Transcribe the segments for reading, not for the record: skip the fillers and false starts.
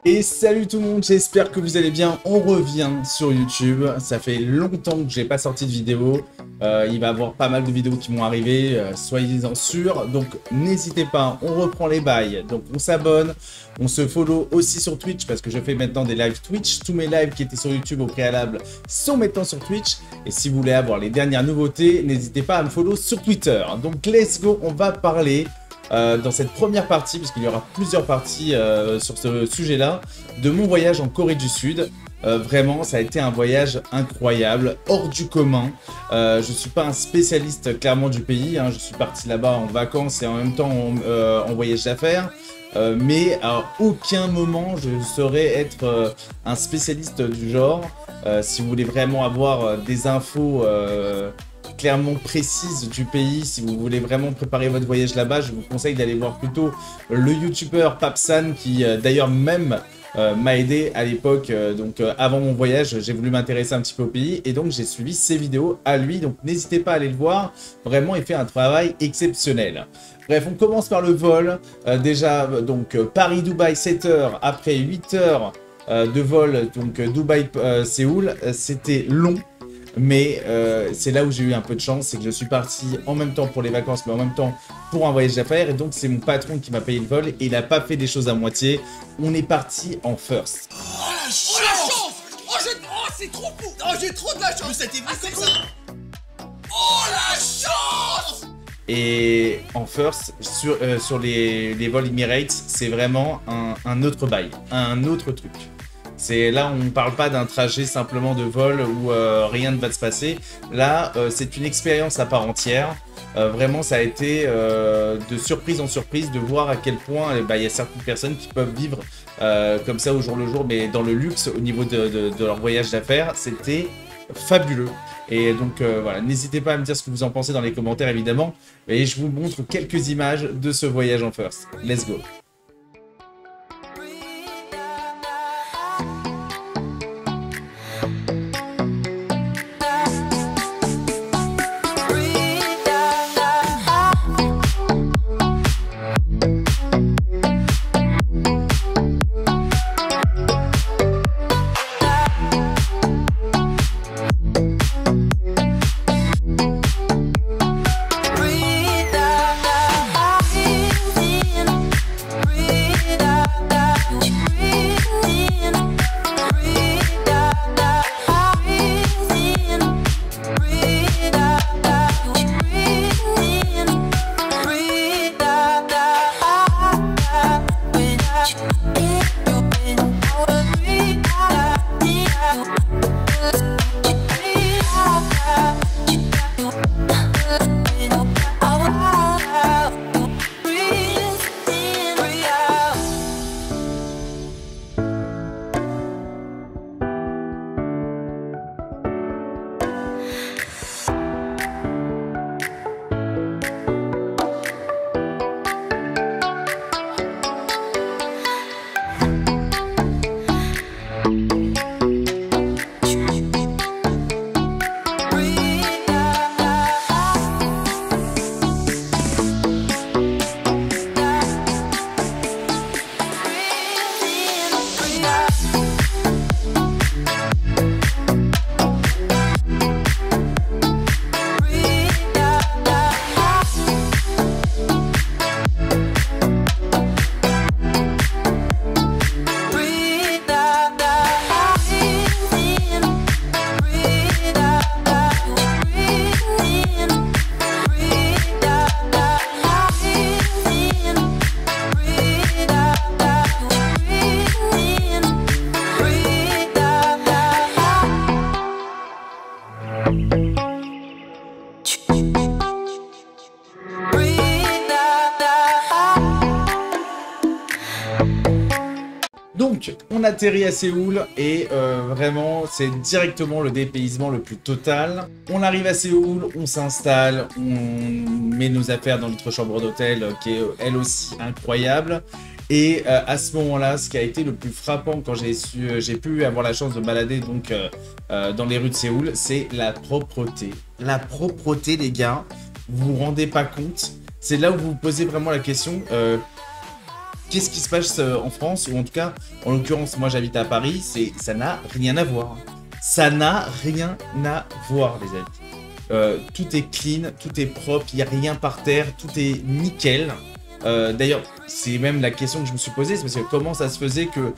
Et salut tout le monde, j'espère que vous allez bien. On revient sur YouTube. Ça fait longtemps que j'ai pas sorti de vidéo. Il va y avoir pas mal de vidéos qui vont arriver, soyez-en sûrs. Donc n'hésitez pas, on reprend les bails. Donc on s'abonne, on se follow aussi sur Twitch parce que je fais maintenant des lives Twitch. Tous mes lives qui étaient sur YouTube au préalable sont maintenant sur Twitch. Et si vous voulez avoir les dernières nouveautés, n'hésitez pas à me follow sur Twitter. Donc let's go, on va parler dans cette première partie, puisqu'il y aura plusieurs parties sur ce sujet-là, de mon voyage en Corée du Sud. Vraiment, ça a été un voyage incroyable, hors du commun. Je ne suis pas un spécialiste clairement du pays, hein. Je suis parti là-bas en vacances et en même temps en voyage d'affaires. Mais à aucun moment je saurais être un spécialiste du genre. Si vous voulez vraiment avoir des infos clairement précise du pays, si vous voulez vraiment préparer votre voyage là-bas, je vous conseille d'aller voir plutôt le youtubeur Papsan qui d'ailleurs même m'a aidé à l'époque, avant mon voyage, j'ai voulu m'intéresser un petit peu au pays et donc j'ai suivi ses vidéos à lui, donc n'hésitez pas à aller le voir, vraiment il fait un travail exceptionnel. Bref, on commence par le vol, déjà donc Paris-Dubaï 7 heures, après 8 heures de vol, donc Dubaï-Séoul, c'était long. Mais c'est là où j'ai eu un peu de chance, c'est que je suis parti en même temps pour les vacances, mais en même temps pour un voyage d'affaires. Et donc c'est mon patron qui m'a payé le vol et il n'a pas fait des choses à moitié. On est parti en first. Oh la chance! Oh c'est trop beau! Oh j'ai trop de la chance! C'était venu comme ça! Oh la chance! Et en first, sur les vols Emirates, c'est vraiment un autre bail, un autre truc. C'est là, on ne parle pas d'un trajet simplement de vol où rien ne va se passer. Là, c'est une expérience à part entière. Vraiment, ça a été de surprise en surprise de voir à quel point il y a certaines personnes qui peuvent vivre comme ça au jour le jour, mais dans le luxe au niveau de leur voyage d'affaires. C'était fabuleux. Et donc voilà, n'hésitez pas à me dire ce que vous en pensez dans les commentaires évidemment. Et je vous montre quelques images de ce voyage en first. Let's go! Donc, on atterrit à Séoul et vraiment, c'est directement le dépaysement le plus total. On arrive à Séoul, on s'installe, on met nos affaires dans notre chambre d'hôtel qui est elle aussi incroyable. Et à ce moment-là, ce qui a été le plus frappant quand j'ai pu avoir la chance de me balader donc, dans les rues de Séoul, c'est la propreté. La propreté, les gars, vous vous rendez pas compte, c'est là où vous vous posez vraiment la question, qu'est-ce qui se passe en France, ou en tout cas, en l'occurrence, moi j'habite à Paris, ça n'a rien à voir. Ça n'a rien à voir, les amis. Tout est clean, tout est propre, il n'y a rien par terre, tout est nickel. D'ailleurs, c'est même la question que je me suis posée, c'est parce que comment ça se faisait que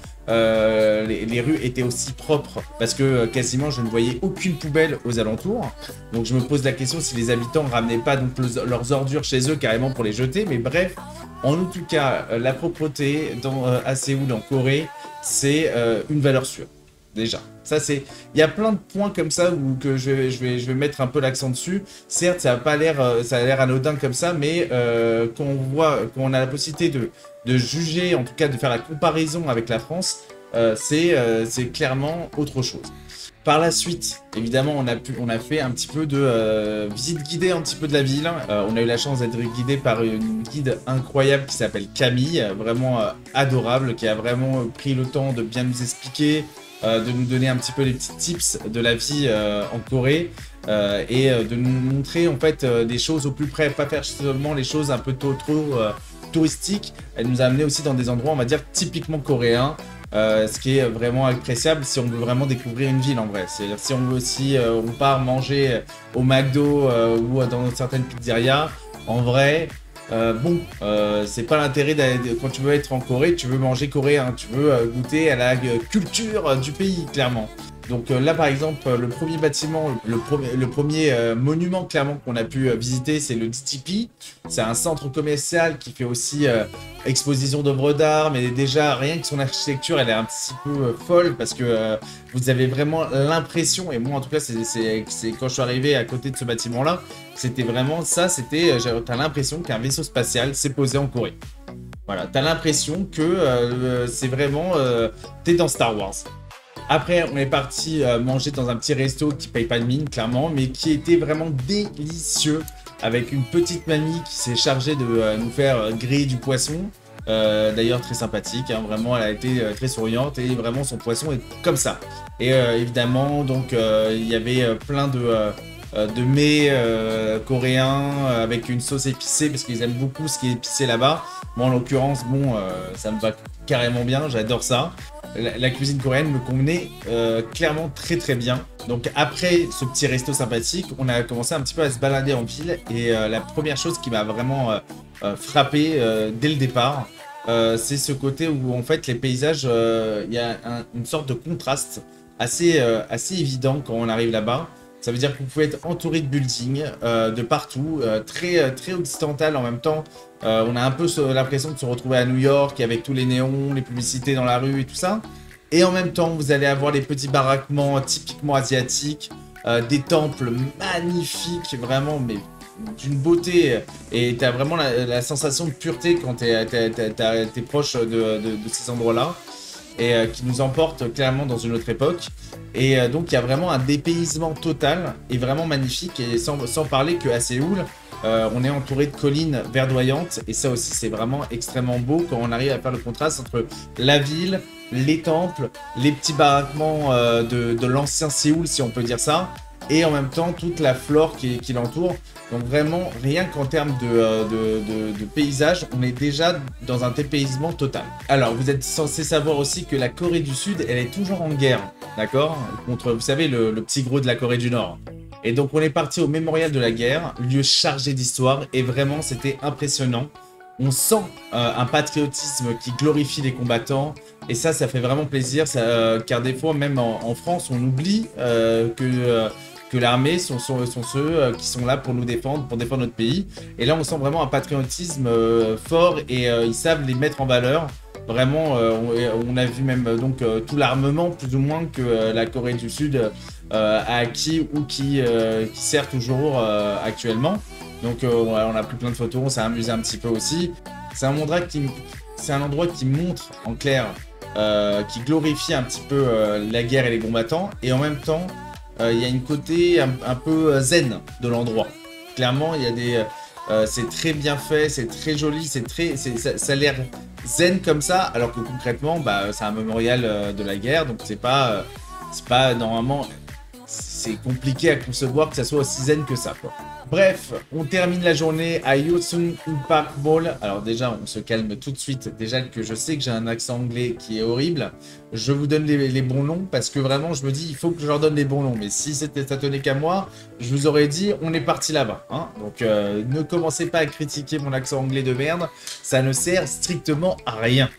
les rues étaient aussi propres, parce que quasiment je ne voyais aucune poubelle aux alentours. Donc je me pose la question si les habitants ramenaient pas donc leurs ordures chez eux carrément pour les jeter. Mais bref, en tout cas, la propreté à Séoul, en Corée, c'est une valeur sûre. Déjà, ça c'est, il y a plein de points comme ça où que je vais mettre un peu l'accent dessus. Certes, ça a l'air anodin comme ça, mais quand on a la possibilité de juger, en tout cas de faire la comparaison avec la France, c'est clairement autre chose. Par la suite, évidemment, on a fait un petit peu de visite guidée un petit peu de la ville. On a eu la chance d'être guidé par une guide incroyable qui s'appelle Camille, vraiment adorable, qui a vraiment pris le temps de bien nous expliquer, de nous donner un petit peu les petits tips de la vie en Corée et de nous montrer en fait des choses au plus près, pas faire seulement les choses un peu trop touristiques. Elle nous a amené aussi dans des endroits, on va dire, typiquement coréens, ce qui est vraiment appréciable si on veut vraiment découvrir une ville en vrai. C'est-à-dire si on veut aussi, on part manger au McDo ou dans certaines pizzerias, en vrai... c'est pas l'intérêt quand tu veux être en Corée, tu veux manger coréen, tu veux goûter à la culture du pays, clairement. Donc là, par exemple, le premier bâtiment, le premier monument, clairement, qu'on a pu visiter, c'est le DTP. C'est un centre commercial qui fait aussi exposition d'œuvres d'art, mais déjà, rien que son architecture, elle est un petit peu folle, parce que vous avez vraiment l'impression, et moi, en tout cas, c'est quand je suis arrivé à côté de ce bâtiment-là, c'était vraiment ça, t'as l'impression qu'un vaisseau spatial s'est posé en Corée. Voilà, t'as l'impression que c'est vraiment... t'es dans Star Wars. Après, on est parti manger dans un petit resto qui paye pas de mine, clairement, mais qui était vraiment délicieux, avec une petite mamie qui s'est chargée de nous faire griller du poisson. D'ailleurs, très sympathique, hein, vraiment, elle a été très souriante, et vraiment, son poisson est comme ça. Et évidemment, donc, il y avait plein de mets coréens avec une sauce épicée, parce qu'ils aiment beaucoup ce qui est épicé là-bas. Moi, en l'occurrence, bon, ça me va carrément bien, j'adore ça. La cuisine coréenne me convenait clairement très très bien. Donc après ce petit resto sympathique, on a commencé un petit peu à se balader en ville. Et la première chose qui m'a vraiment frappé dès le départ, c'est ce côté où en fait les paysages, il y a une sorte de contraste assez évident quand on arrive là-bas. Ça veut dire que vous pouvez être entouré de buildings de partout, très occidental en même temps. On a un peu l'impression de se retrouver à New York avec tous les néons, les publicités dans la rue et tout ça. Et en même temps, vous allez avoir les petits baraquements typiquement asiatiques, des temples magnifiques, vraiment, mais d'une beauté. Et tu as vraiment la sensation de pureté quand tu es proche de ces endroits-là. Et qui nous emporte clairement dans une autre époque. Et donc il y a vraiment un dépaysement total et vraiment magnifique. Et sans parler qu'à Séoul, on est entouré de collines verdoyantes. Et ça aussi, c'est vraiment extrêmement beau quand on arrive à faire le contraste entre la ville, les temples, les petits baraquements de l'ancien Séoul, si on peut dire ça, et en même temps toute la flore qui l'entoure. Donc vraiment, rien qu'en termes de paysage, on est déjà dans un dépaysement total. Alors, vous êtes censé savoir aussi que la Corée du Sud, elle est toujours en guerre, d'accord? Contre, vous savez, le petit gros de la Corée du Nord. Et donc, on est parti au Mémorial de la Guerre, lieu chargé d'histoire, et vraiment, c'était impressionnant. On sent un patriotisme qui glorifie les combattants, et ça fait vraiment plaisir, car des fois, même en France, on oublie que l'armée sont ceux qui sont là pour nous défendre, pour défendre notre pays. Et là, on sent vraiment un patriotisme fort, et ils savent les mettre en valeur. Vraiment, on a vu même donc tout l'armement, plus ou moins, que la Corée du Sud a acquis ou qui sert toujours actuellement. Donc, on a pris plein de photos, on s'est amusé un petit peu aussi. C'est un endroit qui montre en clair, qui glorifie un petit peu la guerre et les combattants, et en même temps, il y a une côté un peu zen de l'endroit. Clairement, il y a des, c'est très bien fait, c'est très joli, ça a l'air zen comme ça, alors que concrètement, c'est un mémorial de la guerre, donc c'est pas normalement, c'est compliqué à concevoir que ça soit aussi zen que ça, quoi. Bref, on termine la journée à Yosun Impact Mall. Alors déjà, on se calme tout de suite. Déjà que je sais que j'ai un accent anglais qui est horrible. Je vous donne les bons noms parce que vraiment, je me dis, il faut que je leur donne les bons noms. Mais si ça tenait qu'à moi, je vous aurais dit, on est parti là-bas. Hein. Donc, ne commencez pas à critiquer mon accent anglais de merde. Ça ne sert strictement à rien.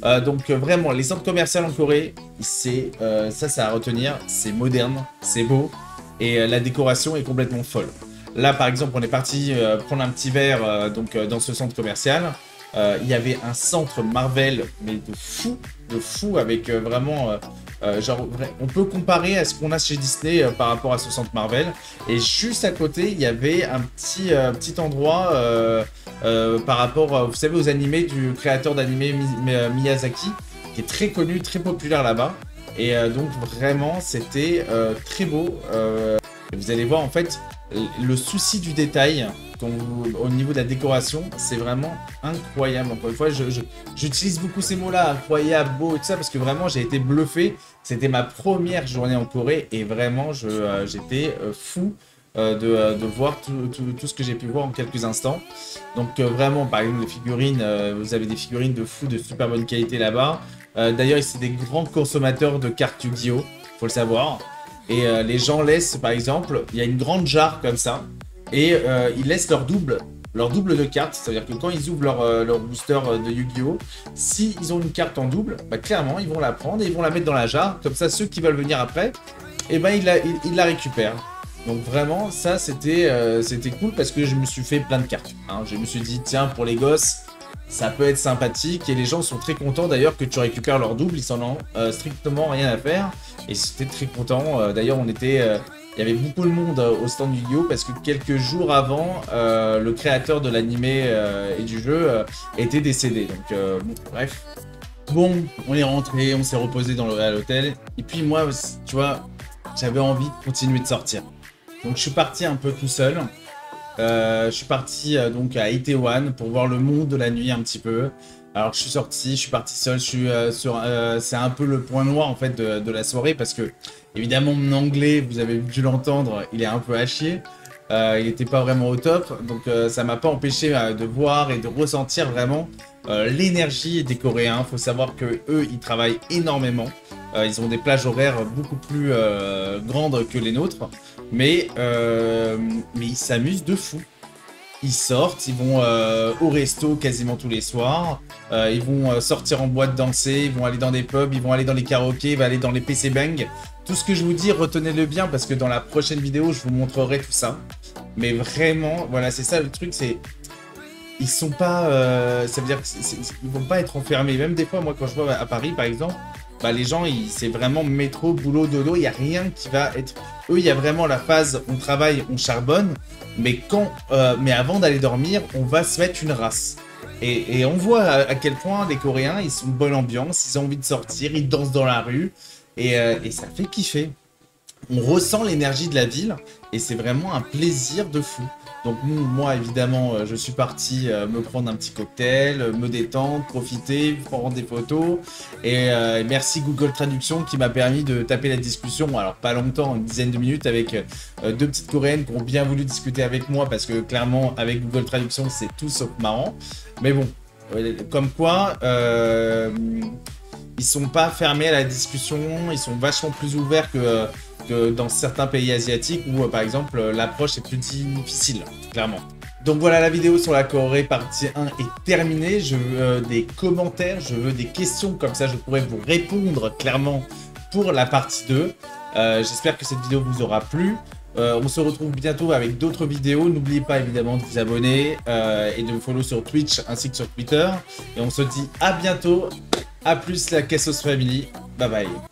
Donc vraiment, les centres commerciaux en Corée, c'est ça à retenir. C'est moderne, c'est beau. Et la décoration est complètement folle. Là, par exemple, on est parti prendre un petit verre dans ce centre commercial. Il y avait un centre Marvel, mais de fou, avec vraiment... genre, on peut comparer à ce qu'on a chez Disney par rapport à ce centre Marvel. Et juste à côté, il y avait un petit endroit par rapport, vous savez, aux animés du créateur d'animé Miyazaki, qui est très connu, très populaire là-bas. Et donc, vraiment, c'était très beau. Vous allez voir, en fait, le souci du détail au niveau de la décoration, c'est vraiment incroyable. Encore une fois, j'utilise beaucoup ces mots-là, incroyable, beau et tout ça, parce que vraiment, j'ai été bluffé. C'était ma première journée en Corée et vraiment, j'étais fou de voir tout ce que j'ai pu voir en quelques instants. Donc vraiment, par exemple, les figurines, vous avez des figurines de fou, de super bonne qualité là-bas. D'ailleurs, c'est des grands consommateurs de cartes Yu-Gi-Oh, faut le savoir. Et les gens laissent, par exemple, il y a une grande jarre comme ça, et ils laissent leur double de cartes. C'est-à-dire que quand ils ouvrent leur booster de Yu-Gi-Oh, s'ils ont une carte en double, bah, clairement, ils vont la prendre et ils vont la mettre dans la jarre. Comme ça, ceux qui veulent venir après, et ben, ils la récupèrent. Donc vraiment, ça, c'était cool parce que je me suis fait plein de cartes. Hein. Je me suis dit, tiens, pour les gosses, ça peut être sympathique et les gens sont très contents d'ailleurs que tu récupères leur double, ils s'en ont strictement rien à faire et c'était très content. D'ailleurs, il y avait beaucoup de monde au stand Yu-Gi-Oh parce que quelques jours avant, le créateur de l'animé et du jeu était décédé. Donc bref. Bon, on est rentré, on s'est reposé à l'hôtel et puis moi, tu vois, j'avais envie de continuer de sortir. Donc je suis parti un peu tout seul. Je suis parti donc à Itaewon pour voir le monde de la nuit un petit peu. Alors je suis parti seul, c'est un peu le point noir en fait de la soirée parce que évidemment mon anglais, vous avez dû l'entendre, il est un peu à chier. Il n'était pas vraiment au top, donc ça m'a pas empêché de voir et de ressentir vraiment l'énergie des Coréens. Faut savoir que eux, ils travaillent énormément. Ils ont des plages horaires beaucoup plus grandes que les nôtres, mais ils s'amusent de fou. Ils sortent, ils vont au resto quasiment tous les soirs, ils vont sortir en boîte danser, ils vont aller dans des pubs, ils vont aller dans les karaokés, ils vont aller dans les PC Bang. Tout ce que je vous dis, retenez-le bien parce que dans la prochaine vidéo, je vous montrerai tout ça. Mais vraiment, voilà, c'est ça le truc, c'est... Ils sont pas... ça veut dire qu'ils vont pas être enfermés. Même des fois, moi, quand je vois à Paris, par exemple, bah, les gens, c'est vraiment métro, boulot, dodo, il n'y a rien qui va être... Eux, il y a vraiment la phase, on travaille, on charbonne, mais avant d'aller dormir, on va se mettre une race. Et on voit à quel point les Coréens, ils sont de bonne ambiance, ils ont envie de sortir, ils dansent dans la rue, et ça fait kiffer. On ressent l'énergie de la ville, et c'est vraiment un plaisir de fou. Donc moi, évidemment, je suis parti me prendre un petit cocktail, me détendre, profiter, prendre des photos. Et merci Google Traduction qui m'a permis de taper la discussion. Alors pas longtemps, une dizaine de minutes avec deux petites Coréennes qui ont bien voulu discuter avec moi parce que clairement, avec Google Traduction, c'est tout sauf marrant. Mais bon, comme quoi... ils sont pas fermés à la discussion, ils sont vachement plus ouverts que dans certains pays asiatiques où par exemple l'approche est plus difficile, clairement. Donc voilà, la vidéo sur la Corée partie 1 est terminée. Je veux des commentaires, je veux des questions, comme ça je pourrais vous répondre clairement pour la partie 2. J'espère que cette vidéo vous aura plu. On se retrouve bientôt avec d'autres vidéos. N'oubliez pas évidemment de vous abonner et de me follow sur Twitch ainsi que sur Twitter. Et on se dit à bientôt. A plus la Quesos Family. Bye bye.